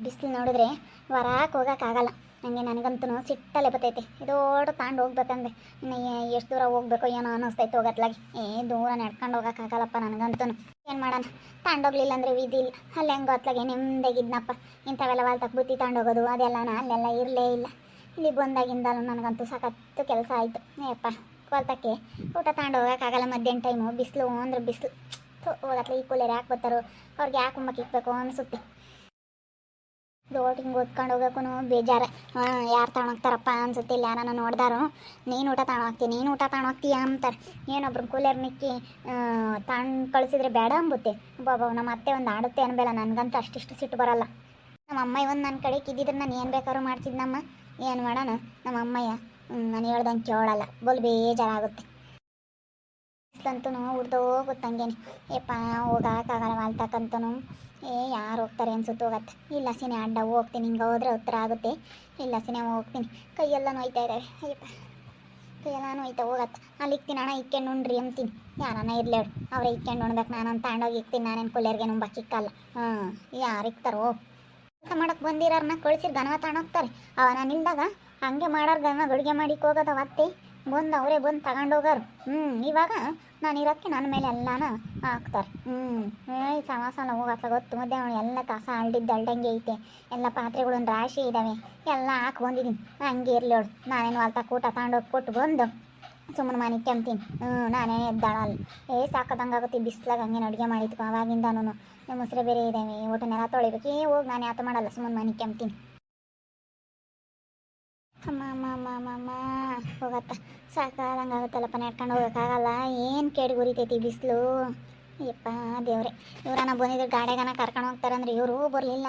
ಬಿಸಿಲು ನೋಡಿದ್ರೆ ಹೊರಕ್ಕೆ ಹೋಗೋಕ್ಕಾಗಲ್ಲ. ನನಗಂತೂ ಸಿಟ್ಟಲ್ಲೇ ಬರ್ತೈತೆ. ಇದೋಡು ತಾಂಡು ಹೋಗ್ಬೇಕಂದ್ರೆ ಇನ್ನು ಎಷ್ಟು ದೂರ ಹೋಗ್ಬೇಕೋ ಏನೋ ಅನ್ನಿಸ್ತೈತೆ ಹೋಗತ್ಲಾಗಿ. ದೂರ ನಡ್ಕೊಂಡು ಹೋಗೋಕ್ಕಾಗಲ್ಲಪ್ಪ ನನಗಂತೂ. ಏನು ಮಾಡೋಣ, ತಾಂಡೋಗ್ಲಿಲ್ಲ ಅಂದರೆ ವಿಧಿ ಇಲ್ಲ. ಅಲ್ಲಿ ಹೆಂಗೆ ಹೊತ್ಲಾಗೆ ನೆಮ್ಮದಿಗಿದ್ನಪ್ಪ. ಇಂಥವೆಲ್ಲ ವಾಲ್ತಕ್ಕೆ ಬುತ್ತಿ ತಾಂಡೋಗೋದು ಅದೆಲ್ಲನ ಅಲ್ಲೆಲ್ಲ ಇರಲೇ ಇಲ್ಲ. ಇಲ್ಲಿ ಬಂದಾಗಿಂದಲೂ ನನಗಂತೂ ಸಖತ್ತು ಕೆಲಸ ಆಯಿತು. ಏಪ್ಪ ಹೊಲ್ತಕ್ಕೆ ಊಟ ತಾಂಡು ಹೋಗೋಕ್ಕಾಗಲ್ಲ. ಮಧ್ಯಾಹ್ನ ಟೈಮು ಬಿಸಿಲು ಅಂದ್ರೆ ಬಿಸಿಲು ಹೋಗತ್ಲ. ಈ ಕೂಲರ್ ಯಾಕೆ ಬರ್ತಾರೋ, ಅವ್ರಿಗೆ ಯಾಕೆ ಕುಂಬಕ್ಕೆ ಇಕ್ಬೇಕು ಅನಿಸುತ್ತೆ. ರೋಟಿಂಗ್ ಓದ್ಕೊಂಡು ಹೋಗೋಕ್ಕೂ ಬೇಜಾರು. ಯಾರು ತಗೊಂಡೋಗ್ತಾರಪ್ಪ ಅನ್ಸುತ್ತೆ. ಇಲ್ಲಿ ಯಾರನ್ನ ನೋಡ್ದಾರು ನೀನು ಊಟ ತಗೊಂಡೋಗ್ತೀನಿ, ನೀನು ಊಟ ತಗೊಂಡೋಗ್ತೀಯ ಅಂತಾರೆ. ಏನೊಬ್ರು ಕೂಲರ್ ನಿಕ್ಕಿ ತಗೊಂಡು ಕಳಿಸಿದ್ರೆ ಬೇಡ ಅಂಬುತ್ತೆ. ಬಾಬಾ ನಮ್ಮ ಅತ್ತೆ ಒಂದು ಆಡುತ್ತೆ ಅನ್ಬೇಡ. ನನಗಂತೂ ಅಷ್ಟಿಷ್ಟು ಸಿಟ್ಟು ಬರಲ್ಲ. ನಮ್ಮ ಅಮ್ಮ ಒಂದು ನನ್ನ ಕಡೆ ಇದ್ದಿದ್ರೆ ನಾನು ಏನು ಬೇಕಾದ್ರೂ ಮಾಡ್ತಿದ್ನಮ್ಮ. ಏನು ಮಾಡೋಣ, ನಮ್ಮ ಅಮ್ಮಯ್ಯ ನಾನು ಹೇಳ್ದಂಗೆ ಕೇಳಲ್ಲ. ಬೋಲ್ ಬೇಜಾರಾಗುತ್ತೆ. ಅಂತೂ ಉರ್ದೋಗುತ್ತಂಗೇನೆ. ಯಪ್ಪ ಹೋಗೋಕ್ಕಾಗಲ್ಲ ವಾಲ್ತಕ್ಕಂತೂ. ಯಾರು ಹೋಗ್ತಾರೆ ಅನ್ಸುತ್ತೆ. ಹೋಗತ್ತೆ ಇಲ್ಲ ಸಿನೆ ಅಡ್ಡ ಹೋಗ್ತೀನಿ. ಹಿಂಗೆ ಹೋದ್ರೆ ಉತ್ತರ ಆಗುತ್ತೆ. ಇಲ್ಲ ಸಿನೆ ಹೋಗ್ತೀನಿ. ಕೈಯೆಲ್ಲ ನೋಯ್ತಾ ಇದ್ದಾವೆ. ಅಯ್ಯಪ್ಪ ಕೈಯೆಲ್ಲ ನೋಯ್ತಾ. ಹೋಗತ್ತೆ ಅಲ್ಲಿ ಇಕ್ತೀನಿ ಅಣ್ಣ, ಇಕ್ಕೊಂಡು ಉಣ್ರಿ ಅಂತೀನಿ. ಯಾರನ್ನ ಇರ್ಲಿ ಹೇಳು, ಅವರೇ ಇಕ್ಕೊಂಡು ಉಣ್ಬೇಕು. ನಾನೊಂದು ತಾಂಡೋಗಿ ಇಕ್ತೀನಿ. ನಾನೇನು ಕೂಲರ್ಗೆ ನುಂಬಕ್ಕಿಕ್ಕಲ್ಲ. ಯಾರು ಇಕ್ತಾರೋ ಕೆಲಸ ಮಾಡೋಕ್ಕೆ ಬಂದಿರೋರನ್ನ ಕಳಿಸಿರ್ ಗನವ ತಗೊಂಡೋಗ್ತಾರೆ. ನಾನು ಇಲ್ದಾಗ ಹಂಗೆ ಮಾಡೋರು ಗನವ ಅಡುಗೆ ಮಾಡಿಕ್ಕೆ ಹೋಗೋದು ಅವತ್ತೇ ಬಂದು ಅವರೇ ಬಂದು ತಗೊಂಡೋಗೋರು. ಇವಾಗ ನಾನು ಇರೋಕ್ಕೆ ನನ್ನ ಮೇಲೆ ಎಲ್ಲಾನ ಹಾಕ್ತಾರೆ. ಸಮಾಸನ ಹೋಗತ್ತ ಗೊತ್ತು. ಮುದ್ದೆ ಎಲ್ಲ ಕಸ ಅಲ್ಡಿದ್ದು ಅಲ್ಡಂಗೆ ಐತೆ. ಎಲ್ಲ ಪಾತ್ರೆಗಳೊಂದು ರಾಶಿ ಇದ್ದಾವೆ. ಎಲ್ಲ ಹಾಕಿ ಬಂದಿದ್ದೀನಿ. ಹಂಗೆ ಇರಲಿ ಹೇಳು. ನಾನೇನು ಹೊಲ್ತಕ್ಕೆ ಊಟ ತಗೊಂಡೋಗಿ ಕೊಟ್ಟು ಬಂದು ಸುಮ್ಮನೆ ಮನೆ ಕೆಮ್ತೀನಿ. ನಾನೇ ಎದ್ದಾಳಲ್ಲ. ಸಾಕೋದಂಗಾಗುತ್ತೆ ಬಿಸ್ಲಾಗ. ಹಂಗೇನು ಅಡುಗೆ ಮಾಡಿದ್ಕೊ ಅವಾಗಿಂದನೂ. ಮೊಸರೆ ಬೇರೆ ಇದ್ದಾವೆ. ಊಟನೆಲ್ಲ ತೊಳಿಬೇಕು. ಹೋಗಿ ನಾನು ಯಾತ ಮಾಡಲ್ಲ. ಸುಮ್ಮನೆ ಮನೆ ಕೆಮ್ತೀನಿ. ಅಮ್ಮ ಹೋಗತ್ತ ಸಾಕಾದಂಗಾಗುತ್ತಲ್ಲಪ್ಪ. ನಡ್ಕೊಂಡು ಹೋಗೋಕ್ಕಾಗಲ್ಲ. ಏನು ಕೇಳಿ ಗುರಿತೈತಿ ಬಿಸಿಲು. ಯಪ್ಪ ದೇವ್ರೆ, ಇವರನ್ನ ಬಂದಿದ್ರು ಗಾಡಿಗನ ಕರ್ಕೊಂಡು ಹೋಗ್ತಾರಂದ್ರೆ ಇವರು ಬರಲಿಲ್ಲ.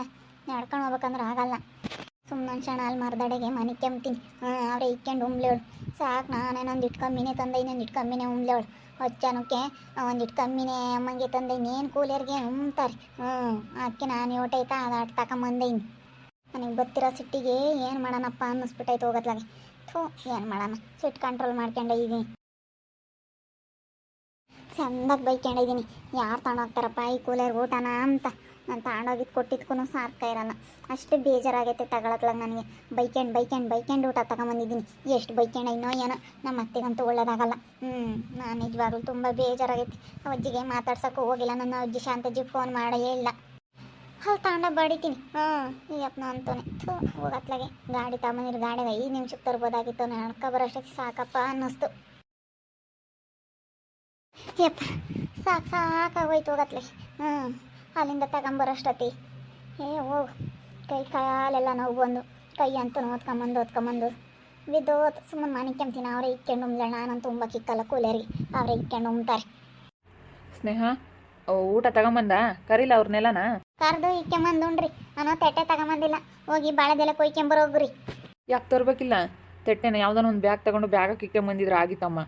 ನಡ್ಕೊಂಡು ಹೋಗ್ಬೇಕಂದ್ರೆ ಆಗಲ್ಲ. ಸುಮ್ಮನೆ ಕ್ಷಣ ಅಲ್ಲಿ ಮರದಡೆಗೆ ಮನೆ ಕೆಮ್ತೀನಿ. ಅವರೇ ಇಕ್ಕೊಂಡು ಉಮ್ಲೇಳು. ಸಾಕು. ನಾನೇನೊಂದು ಇಟ್ಟು ಕಮ್ಮಿನೇ ತಂದೆ, ಇನ್ನೊಂದು ಇಟ್ಟು ಕಮ್ಮಿನೇ ಉಮ್ಲೇಳು. ಹೊಚ್ಚನಕ್ಕೆ ಒಂದಿಟ್ಟು ಕಮ್ಮಿನೇ ಅಮ್ಮಂಗೆ ತಂದೆ. ಇನ್ನೇನು ಕೂಲರ್ಗೆ ಉಮ್ತಾರೆ. ಅದಕ್ಕೆ ನಾನು ಓಟೈತಾ ಅದು ಆಟ ತಗೊಂಬಂದೈನಿ. ನನಗೆ ಗೊತ್ತಿರೋ ಸಿಟ್ಟಿಗೆ ಏನು ಮಾಡೋಣಪ್ಪ ಅನ್ನಿಸ್ಬಿಟ್ಟೈತೆ ಹೋಗೋದ್ಲಾಗೆ. ಏನು ಮಾಡೋಣ, ಸಿಟ್ಟು ಕಂಟ್ರೋಲ್ ಮಾಡ್ಕೊಂಡಿದ್ದೀನಿ. ಚೆಂದಾಗಿ ಬೈಕೊಂಡಿದ್ದೀನಿ. ಯಾರು ತಗೊಂಡೋಗ್ತಾರಪ್ಪ ಈ ಕೂಲರ್ ಊಟನ ಅಂತ. ನಾನು ತಗೊಂಡೋಗಿದ್ದು ಕೊಟ್ಟಿದ್ಕೂ ಸಾರ್ತಾ ಇರಲ್ಲ. ಅಷ್ಟು ಬೇಜಾರಾಗೈತೆ ತಗೊಳತ್ಲಾಗ ನನಗೆ. ಬೈಕೊಂಡು ಊಟ ತಗೊಂಬಂದಿದ್ದೀನಿ. ಎಷ್ಟು ಬೈಕೊಂಡೈನೋ ಏನೋ. ನಮ್ಮ ಅತ್ತೆಗಂತೂ ಒಳ್ಳೇದಾಗಲ್ಲ. ನಾನು ನಿಜವಾಗ್ಲೂ ತುಂಬ ಬೇಜಾರಾಗೈತೆ. ಅಜ್ಜಿಗೆ ಮಾತಾಡ್ಸೋಕ್ಕೂ ಹೋಗಿಲ್ಲ. ನನ್ನ ಅಜ್ಜಿ ಶಾಂತಜ್ಜಿ ಫೋನ್ ಮಾಡೇ ಇಲ್ಲ. ಅಲ್ಲಿ ತಗೊಂಡೋಗಿ ಬಡಿತೀನಿ. ಈಗಪ್ಪನ ಅಂತಾನೆ ಹೋಗತ್ಲಾಗೆ. ಗಾಡಿ ತಗೊಂಬಂದಿರು ಗಾಡಿಗೆ 5 ನಿಮಿಷಕ್ಕೆ ತರ್ಬೋದಾಗಿತ್ತು. ನಡ್ಕೊ ಬರೋಷ್ಟಕ್ಕೆ ಸಾಕಪ್ಪ ಅನ್ನಿಸ್ತು. ಯಪ್ಪ ಸಾಕಾಗೋಯ್ತು ಹೋಗತ್ಲೆ. ಅಲ್ಲಿಂದ ತಗೊಂಬರೋಷ್ಟತಿ ಹೋಗು. ಕೈ ಕಾಲೆಲ್ಲ ನೋವು ಬಂದು ಕೈ ಅಂತೂ ಓದ್ಕೊಂಬಂದು ಬಿದ್ದೋತು. ಸುಮ್ಮನೆ ಮನೆ ಕೆಮ್ತೀನಿ. ಅವರೇ ಇಕ್ಕೊಂಡು ಉಮ್ಲಣ. ನಾನಂತೂ ತುಂಬಕ್ಕೆ ಇಕ್ಕಲ್ಲ ಕೂಲರಿಗೆ. ಅವರೇ ಇಕ್ಕೊಂಡು ಉಮ್ತಾರೆ. ಸ್ನೇಹ ಊಟ ತಗೊಂಬಂದ ಕರೀಲ ಅವ್ರನ್ನೆಲ್ಲನ? ಕರೆದು ಇಕ್ಕೆಂಬಂದು ಉಣ್ರಿ. ನಾನು ತಟ್ಟೆ ತಗೊಂಬಂದಿಲ್ಲ. ಹೋಗಿ ಬಾಳೆದೆಲ್ಲ ಕೊಯ್ಕೊಂಬರೋಗ್ರಿ. ಯಾಕೆ ತರಬೇಕಿಲ್ಲ ತಟ್ಟೆನ? ಯಾವ್ದಾನ ಒಂದು ಬ್ಯಾಗ್ ತಗೊಂಡು ಬ್ಯಾಗಕ್ಕೆ ಇಕ್ಕೊಂಬಂದಿದ್ರೆ ಆಗಿತ್ತಮ್ಮ.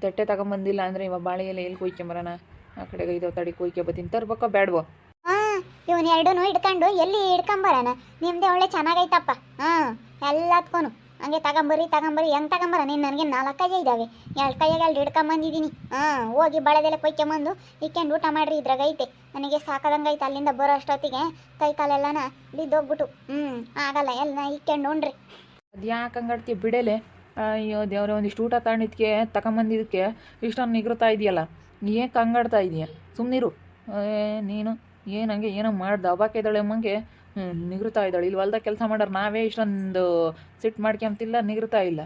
ತಟ್ಟೆ ತಗೊಂಬಂದಿಲ್ಲ ಅಂದರೆ ಇವಾಗ ಬಾಳೆ ಎಲ್ಲ ಎಲ್ಲಿ ಕೊಯ್ಕೊಂಬರೋಣ? ಆ ಕಡೆಗೆ ಇದೋ ತಡಿ ಕೊಯ್ಕೊಬತ್ತೀನಿ. ತರ್ಬೇಕೋ ಬೇಡವೋ? ಇವನು ಎರಡೂ ಹಿಡ್ಕೊಂಡು ಎಲ್ಲಿ ಹಿಡ್ಕೊಂಬರೋಣ? ನಿಮ್ಮದೇ ಒಳ್ಳೆ ಚೆನ್ನಾಗೈತಪ್ಪ. ಎಲ್ಲದಕ್ಕೂ ಹಂಗೆ ತಗೊಂಬರ್ರಿ ಹೆಂಗೆ ತಗೊಂಬರ? ನೀನು ನನಗೆ 4 ಕೈ ಇದ್ದಾವೆ. 2 ಕೈಯಾಗ 2 ಹಿಡ್ಕೊಂಬಂದಿದ್ದೀನಿ. ಹೋಗಿ ಬಾಳೆದೆಲ್ಲ ಕೊಯ್ಕೊಂಬಂದು ಇಕ್ಕೊಂಡು ಊಟ ಮಾಡಿರಿ. ಇದ್ರಾಗೈತೆ ನನಗೆ ಸಾಕಾದಂಗೈತೆ. ಅಲ್ಲಿಂದ ಬರೋ ಅಷ್ಟೊತ್ತಿಗೆ ಕೈ ಕಾಲೆಲ್ಲನ ಬಿದ್ದೋಗ್ಬಿಟ್ಟು ಆಗಲ್ಲ. ಎಲ್ಲ ಇಕ್ಕೊಂಡು ಉಣ್ರಿ. ಅದು ಯಾಕೆ ಹಂಗಾಡ್ತೀಯ ಬಿಡಲೆ? ಅಯ್ಯೋ ದೇವ್ರೆ, ಒಂದಿಷ್ಟು ಊಟ ತಗೊಂಬಂದಿದ್ದಕ್ಕೆ ಇಷ್ಟೊಂದು ನಿಗ್ರತಾ ಇದೆಯಲ್ಲ. ಏಕೆ ಹಂಗಾಡ್ತಾ ಇದೆಯಾ? ಸುಮ್ಮನಿರು. ನೀನು ಏನಂಗೆ ಏನೋ ಮಾಡ್ದೆ ಅಬ್ಬಾಕೆ ಇದ್ದಾಳೆ ಅಮ್ಮಂಗೆ ನಿಗೃತಾ ಇದ್ದಾಳೆ. ಇಲ್ಲಿ ಹೊಲ್ದಾಗ ಕೆಲಸ ಮಾಡೋರು ನಾವೇ ಇಷ್ಟೊಂದು ಸಿಟ್ಟು ಮಾಡ್ಕೊಂತಿಲ್ಲ, ನಿಗೃತಾ ಇಲ್ಲ.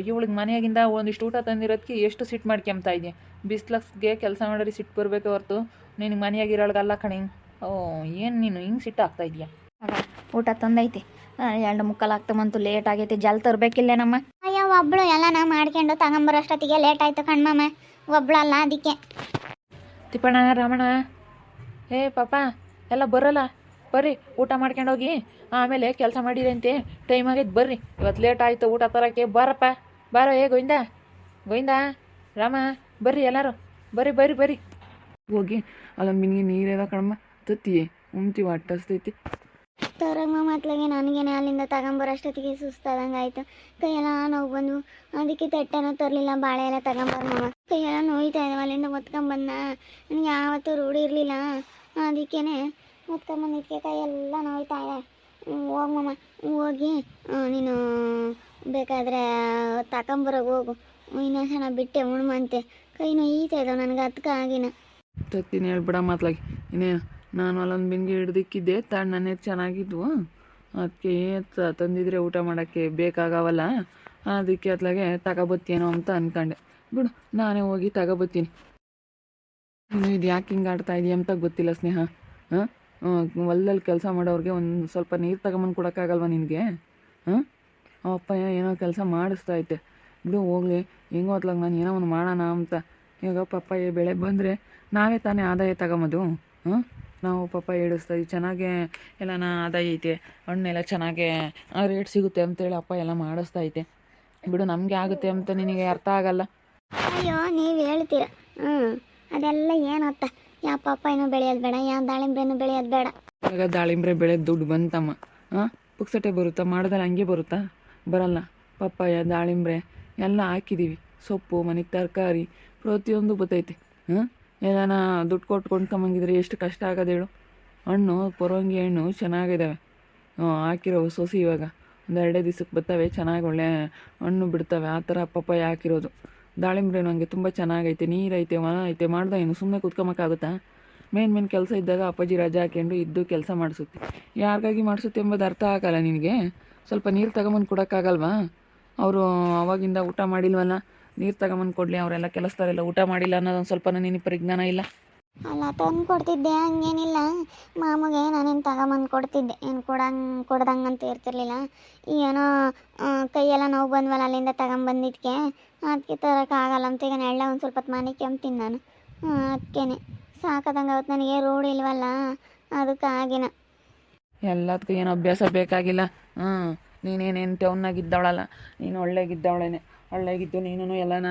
ಇವಳಿಗೆ ಮನೆಯಾಗಿಂದ ಒಂದಿಷ್ಟು ಊಟ ತಂದಿರೋದಕ್ಕೆ ಎಷ್ಟು ಸಿಟ್ಟು ಮಾಡ್ಕೊಂತಾ ಇದೆಯಾ? ಬಿಸ್ಲಕ್ಸ್ಗೆ ಕೆಲಸ ಮಾಡೋರಿಗೆ ಸಿಟ್ಟು ಬರಬೇಕು ಹೊರತು ನಿನಗೆ ಮನೆಯಾಗಿರೋಳ್ಗಲ್ಲ ಕಣೆ. ಏನು ನೀನು ಹಿಂಗೆ ಸಿಟ್ಟು ಆಗ್ತಾ ಇದೆಯಾ? ಊಟ ತಂದೈತಿ 2:45 ಆಗ್ತಮಂತು. ಲೇಟ್ ಆಗೈತಿ. ಜಲ್ ತರಬೇಕಿಲ್ಲೇನಮ್ಮ? ಅಯ್ಯೋ ಒಬ್ಬಳು ಎಲ್ಲನ ಮಾಡ್ಕೊಂಡು ತಗೊಂಬರೋಷ್ಟೊತ್ತಿಗೆ ಲೇಟ್ ಆಯಿತು ಕಣ್ಮಮ್ಮ. ಒಬ್ಳಲ್ಲ ಅದಕ್ಕೆ. ತಿಪ್ಪಣ್ಣ, ರಾಮಣ್ಣ, ಪಾಪ ಎಲ್ಲ ಬರೋಲ್ಲ. ಬರ್ರಿ ಊಟ ಮಾಡ್ಕೊಂಡು ಹೋಗಿ. ಆಮೇಲೆ ಕೆಲಸ ಮಾಡಿರಂತೆ ಟೈಮ್ ಆಗೈತೆ. ಬರ್ರಿ, ಇವತ್ತು ಲೇಟ್ ಆಯಿತು ಊಟ ತರೋಕ್ಕೆ. ಬಾರಪ್ಪ ಬಾರೋ. ಗೋವಿಂದ ರಾಮ, ಬರ್ರಿ ಎಲ್ಲರೂ ಬರ್ರಿ. ಹೋಗಿ ಅಲ್ಲೊಂದು ಮಿನಿಗೆ ನೀರೆಲ್ಲ ಕಣಮ್ಮ ತತ್ತಿ ಉಣ್ತೀವಿ. ಅಟ್ಟಸ್ತೈತಿ ತರಮ್ಮ ಮತ್ಲಾಗೆ. ನನಗೇನೆ ಅಲ್ಲಿಂದ ತಗೊಂಬರೋಷ್ಟೊತ್ತಿಗೆ ಸುಸ್ತಾದಂಗೆ ಆಯಿತು. ಕೈಯೆಲ್ಲ ನೋವು ಬಂದು ಅದಕ್ಕೆ ತಟ್ಟೆನೂ ತರಲಿಲ್ಲ. ಬಾಳೆ ಎಲ್ಲ ತಗೊಂಬರ್ಮಮ್ಮ. ಕೈಯೆಲ್ಲ ನೋಯ್ತಾ ಇದ್ದಾವೆ. ಅಲ್ಲಿಂದ ಒತ್ಕೊಂಬಂದ. ನನಗೆ ಯಾವತ್ತೂ ರೂಢಿ ಇರಲಿಲ್ಲ. ಅದಕ್ಕೇ ಒತ್ಕೊಂಬಂದಿದ್ದಕ್ಕೆ ಕೈಯೆಲ್ಲ ನೋಯ್ತಾ ಇದೆ. ಹೋಗಮ್ಮ ಹೋಗಿ ನೀನು ಬೇಕಾದರೆ ತಗೊಂಬರೋಗಿ ಹೋಗು. ಇನ್ನೊಂದು ಸಲ ಬಿಟ್ಟೆ ಉಣ್ಮಂತೆ ಕೈ ನೋಯ್ತಾ ಇದ್ದಾವೆ ನನಗೆ ಅದಕ್ಕೆ ಆಗಿನ. ತತ್ತೀನಿ ಹೇಳ್ಬಿಡ ಮಾತ್ಲಾಗಿ ಇನ್ನೇನು ನಾನು ಅಲ್ಲೊಂದು ಬಿಂದಿಗೆ ಹಿಡ್ದಿಕ್ಕಿದ್ದೆ ತಣ್ಣನೆ ಚೆನ್ನಾಗಿದ್ವು, ಅದಕ್ಕೆ ತಂದಿದ್ರೆ ಊಟ ಮಾಡೋಕ್ಕೆ ಬೇಕಾಗವಲ್ಲ, ಅದಕ್ಕೆ ಅತ್ಲಾಗೆ ತಗೊಬತ್ತೇನೋ ಅಂತ ಅಂದ್ಕೊಂಡೆ. ಬಿಡು ನಾನೇ ಹೋಗಿ ತಗೊಬತ್ತೀನಿ. ನೀನು ಇದು ಯಾಕೆ ಹಿಂಗೆ ಆಡ್ತಾ ಇದೆಯಾ ಅಂತ ಗೊತ್ತಿಲ್ಲ ಸ್ನೇಹ. ಹಾಂ ಹೊಲ್ದಲ್ಲಿ ಕೆಲಸ ಮಾಡೋರಿಗೆ ಒಂದು ಸ್ವಲ್ಪ ನೀರು ತಗೊಂಬಂದು ಕೊಡೋಕ್ಕಾಗಲ್ವ ನಿನಗೆ? ಹಾಂ ಅಪ್ಪ ಏನೋ ಕೆಲಸ ಮಾಡಿಸ್ತಾ ಐತೆ, ಬಿಡು ಹೋಗ್ಲಿ. ಹೆಂಗೋ ಹೊತ್ಲಾಗ ನಾನು ಏನೋ ಒಂದು ಮಾಡೋಣ ಅಂತ. ಈಗ ಪಪ್ಪಾಯ ಬೆಳೆ ಬಂದರೆ ನಾವೇ ತಾನೇ ಆದಾಯ ತಗೊಂಬೋದು. ಹಾಂ ನಾವು ಪಪ್ಪಾಯ ಇಡಿಸ್ತಾ ಇದ್ದೀವಿ, ಚೆನ್ನಾಗೇ ಎಲ್ಲನ ಆದಾಯ ಐತೆ, ಹಣ್ಣೆಲ್ಲ ಚೆನ್ನಾಗೇ ರೇಟ್ ಸಿಗುತ್ತೆ ಅಂತೇಳಿ ಅಪ್ಪ ಎಲ್ಲ ಮಾಡಿಸ್ತಾ ಐತೆ. ಬಿಡು ನಮಗೆ ಆಗುತ್ತೆ ಅಂತ ನಿನಗೆ ಅರ್ಥ ಆಗಲ್ಲ. ಅಯ್ಯೋ ನೀವು ಹೇಳ್ತೀರ, ಅದೆಲ್ಲ ಏನತ್ತ, ಯಾವ ಪಪ್ಪಾಯಿನೂ ಬೆಳೆಯೋದು ಬೇಡ, ಯಾವ ದಾಳಿಂಬ್ರೆನೂ ಬೆಳೆಯೋದು ಬೇಡ. ಇವಾಗ ದಾಳಿಂಬ್ರೆ ಬೆಳೆ ದುಡ್ಡು ಬಂತಮ್ಮ. ಹಾಂ ಪುಕ್ಸಟೆ ಬರುತ್ತಾ? ಮಾಡಿದ್ರೆ ಹಂಗೆ ಬರುತ್ತಾ? ಬರಲ್ಲ. ಪಪ್ಪಾಯ ದಾಳಿಂಬ್ರೆ ಎಲ್ಲ ಹಾಕಿದ್ದೀವಿ, ಸೊಪ್ಪು ಮನೆಗೆ ತರಕಾರಿ ಪ್ರತಿಯೊಂದು ಬತ್ತೈತೆ. ಹಾಂ ಎಲ್ಲನ ದುಡ್ಡು ಕೊಟ್ಟು ಕೊಂಡ್ಕೊಂಬಂಗಿದ್ರೆ ಎಷ್ಟು ಕಷ್ಟ ಆಗೋದು ಹೇಳು. ಹಣ್ಣು ಪರಂಗಿ ಹಣ್ಣು ಚೆನ್ನಾಗಿದ್ದಾವೆ, ಹಾಕಿರೋ ಸೊಸಿ ಇವಾಗ ಒಂದು 2 ದಿವ್ಸಕ್ಕೆ ಬರ್ತವೆ, ಚೆನ್ನಾಗಿ ಒಳ್ಳೆ ಹಣ್ಣು ಬಿಡ್ತವೆ. ಆ ಥರ ಪಪ್ಪಾಯ ಹಾಕಿರೋದು. ದಾಳಿಂಬ್ರೆನೂ ಹಂಗೆ ತುಂಬ ಚೆನ್ನಾಗೈತೆ, ನೀರೈತೆ, ಹೊಲ ಐತೆ. ಮಾಡ್ದೆ ಏನು ಸುಮ್ಮನೆ ಕುತ್ಕೊಂಬಕ್ಕಾಗುತ್ತಾ? ಮೇನ್ ಕೆಲಸ ಇದ್ದಾಗ ಅಪ್ಪಾಜಿ ರಜೆ ಹಾಕ್ಕೊಂಡು ಇದ್ದು ಕೆಲಸ ಮಾಡಿಸುತ್ತೆ. ಯಾರಿಗಾಗಿ ಮಾಡಿಸುತ್ತೆ ಎಂಬುದು ಅರ್ಥ ಆಗಲ್ಲ ನಿನಗೆ. ಸ್ವಲ್ಪ ನೀರು ತಗೊಂಬಂದು ಕೊಡೋಕ್ಕಾಗಲ್ವಾ? ಅವರು ಅವಾಗಿಂದ ಊಟ ಮಾಡಿಲ್ವಲ್ಲ, ನೀರು ತಗೊಂಬಂದು ಕೊಡಲಿ. ಅವರೆಲ್ಲ ಕೆಲಸದವರೆಲ್ಲ ಊಟ ಮಾಡಿಲ್ಲ ಅನ್ನೋದೊಂದು ಸ್ವಲ್ಪ ನಿನಗೆ ಪರಿಜ್ಞಾನ ಇಲ್ಲ. ಅಲ್ಲ ತಂದು ಕೊಡ್ತಿದ್ದೆ, ಹಂಗೇನಿಲ್ಲ. ಮಾಮಗೆ ನಾನೇನು ತಗೊಂಬಂದು ಕೊಡ್ತಿದ್ದೆ, ಏನು ಕೊಡ್ದಂಗಂತ ಇರ್ತಿರ್ಲಿಲ್ಲ. ಏನೋ ಕೈಯೆಲ್ಲ ನೋವು ಬಂದ್ವಲ್ಲ ಅಲ್ಲಿಂದ ತಗೊಂಬಂದಿದ್ದಕ್ಕೆ, ಅದಕ್ಕೆ ತರೋಕ್ಕಾಗಲ್ಲ ಅಂತ ಈಗ ನೆಳ್ಳ ಒಂದು ಸ್ವಲ್ಪ ಹೊತ್ತು ಮನೆ ಕೆಮ್ತೀನಿ ನಾನು. ಅದಕ್ಕೇನೆ ಸಾಕದಂಗೆ ಅವತ್ತು ನನಗೆ ರೂಢಿ ಇಲ್ವಲ್ಲ, ಅದಕ್ಕೆ ಆಗಿನ. ಎಲ್ಲದಕ್ಕೂ ಏನು ಅಭ್ಯಾಸ ಬೇಕಾಗಿಲ್ಲ. ನೀನೇನೇನು ಟೌನ್ನಾಗಿದ್ದವಳಲ್ಲ, ನೀನು ಒಳ್ಳೆಗಿದ್ದವಳೇನೆ. ಒಳ್ಳೆಗಿದ್ದು ನೀನು ಎಲ್ಲನ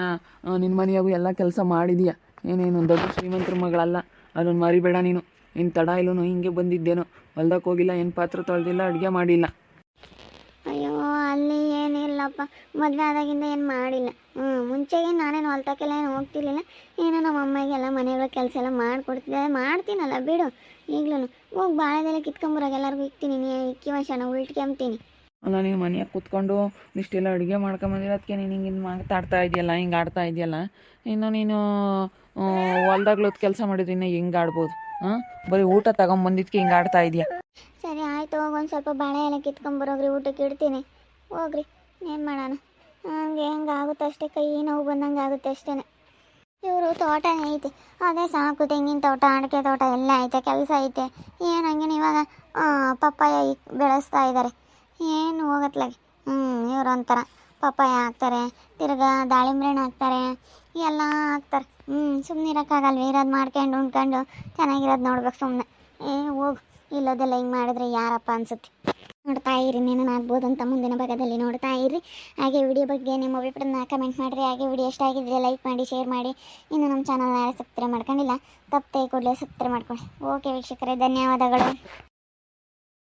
ನಿನ್ನ ಮನೆಯಾಗೂ ಎಲ್ಲ ಕೆಲಸ ಮಾಡಿದೀಯ. ಏನೇನು ದೊಡ್ಡ ಶ್ರೀಮಂತರ ಮಗಳಲ್ಲ, ಅದನ್ನು ಮರಿಬೇಡ ನೀನು. ಇನ್ನು ತಡ ಇಲ್ಲೂ ಹಿಂಗೆ ಬಂದಿದ್ದೇನೋ, ಹೊಲ್ದಕ್ಕೆ ಹೋಗಿಲ್ಲ, ಏನು ಪಾತ್ರೆ ತೊಳೆದಿಲ್ಲ, ಅಡುಗೆ ಮಾಡಿಲ್ಲ. ಅಯ್ಯೋ ಅಲ್ಲಿ ಏನಿಲ್ಲಪ್ಪ, ಮದುವೆ ಆದಾಗಿಂದ ಏನು ಮಾಡಿಲ್ಲ. ಮುಂಚೆಗೆ ನಾನೇನು ಹೊಲ್ತಕ್ಕೆಲ್ಲ ಏನು ಹೋಗ್ತಿರ್ಲಿಲ್ಲ. ಏನೋ ನಮ್ಮ ಅಮ್ಮಗೆ ಮನೆಯೊಳಗೆ ಕೆಲಸ ಎಲ್ಲ ಮಾಡಿಕೊಡ್ತಿದ್ದೆ, ಮಾಡ್ತೀನಲ್ಲ ಬಿಡು. ಈಗಲೂ ಹೋಗಿ ಬಾಳೆದೆಲ್ಲ ಕಿತ್ಕೊಂಬರಾಗ ಎಲ್ಲರಿಗೂ ಇಕ್ತೀನಿ, ಇಕ್ಕಿ ವಶನ ಉಲ್ಟ್ಕೊಂತೀನಿ. ಅಲ್ಲ ನೀನು ಮನೆಯಾಗ ಕೂತ್ಕೊಂಡು ಇಷ್ಟೆಲ್ಲ ಅಡುಗೆ ಮಾಡ್ಕೊಂಬಂದಿರೋದಕ್ಕೆ ನೀನು ಹಿಂಗೆ ಮಾತಾಡ್ತಾ ಇದೆಯಲ್ಲ, ಹಿಂಗೆ ಆಡ್ತಾ ಇದೆಯಲ್ಲ. ಇನ್ನು ನೀನು ಹೊಲ್ದಾಗ್ಲೊತ್ತು ಕೆಲಸ ಮಾಡಿದ್ರೆ ಇನ್ನು ಹೆಂಗೆ ಆಡ್ಬೋದು? ಬರೀ ಊಟ ತಗೊಂಬಂದಿದ್ದಕ್ಕೆ ಹಿಂಗೆ ಆಡ್ತಾ ಇದೆಯಾ? ಸರಿ ಆಯಿತು, ಹೋಗಿ ಒಂದು ಸ್ವಲ್ಪ ಬಾಳೆ ಎಲ್ಲ ಕಿತ್ಕೊಂಬರೋಗ್ರಿ, ಊಟಕ್ಕೆ ಇಡ್ತೀನಿ. ಹೋಗ್ರಿ, ಏನು ಮಾಡೋಣ. ಹಂಗೆ ಹೆಂಗೆ ಆಗುತ್ತೆ ಅಷ್ಟೇ, ಕೈ ನೋವು ಬಂದಂಗೆ ಆಗುತ್ತೆ ಅಷ್ಟೇ. ಇವರು ತೋಟನೇ ಐತೆ, ಅದೇ ಸಾಕು. ತೆಂಗಿನ ತೋಟ, ಅಡಿಕೆ ತೋಟ ಎಲ್ಲ ಐತೆ, ಕೆಲಸ ಐತೆ. ಏನು ಹಂಗೇನು ಇವಾಗ ಪಪ್ಪಾಯ ಬೆಳೆಸ್ತಾ ಇದ್ದಾರೆ. ಏನು ಹೋಗತ್ಲಾಗೆ. ಇವರು ಒಂಥರ ಪಪ್ಪಾಯ ಹಾಕ್ತಾರೆ, ತಿರ್ಗಾ ದಾಳಿಂಬ್ರೆಣ್ಣು ಹಾಕ್ತಾರೆ, ಎಲ್ಲ ಹಾಕ್ತಾರೆ. ಸುಮ್ಮನೆ ಇರೋಕ್ಕಾಗಲ್ವ? ಇರೋದು ಮಾಡ್ಕೊಂಡು ಉಣ್ಕೊಂಡು ಚೆನ್ನಾಗಿರೋದು ನೋಡ್ಬೇಕು ಸುಮ್ಮನೆ. ಹೋಗು, ಇಲ್ಲೋದೆಲ್ಲ ಹಿಂಗೆ ಮಾಡಿದ್ರೆ ಯಾರಪ್ಪ ಅನಿಸುತ್ತೆ. ನೋಡ್ತಾ ಇರಿ, ನೀನು ಆಗ್ಬೋದು ಅಂತ ಮುಂದಿನ ಭಾಗದಲ್ಲಿ ನೋಡ್ತಾ ಇರಿ. ಹಾಗೆ ವಿಡಿಯೋ ಬಗ್ಗೆ ನಿಮ್ಮ ಅಭಿಪ್ರಾಯನ ಕಮೆಂಟ್ ಮಾಡಿರಿ. ಹಾಗೆ ವಿಡಿಯೋ ಇಷ್ಟ ಆಗಿದ್ರೆ ಲೈಕ್ ಮಾಡಿ, ಶೇರ್ ಮಾಡಿ. ಇನ್ನು ನಮ್ಮ ಚಾನಲ್ನ ಸಬ್ಸ್ಕ್ರೈಬ್ ಮಾಡ್ಕೊಂಡಿಲ್ಲ, ತಪ್ಪದೆ ಕೂಡಲೇ ಸಬ್ಸ್ಕ್ರೈಬ್ ಮಾಡ್ಕೊಳ್ಳಿ. ಓಕೆ ವೀಕ್ಷಕರೇ, ಧನ್ಯವಾದಗಳು.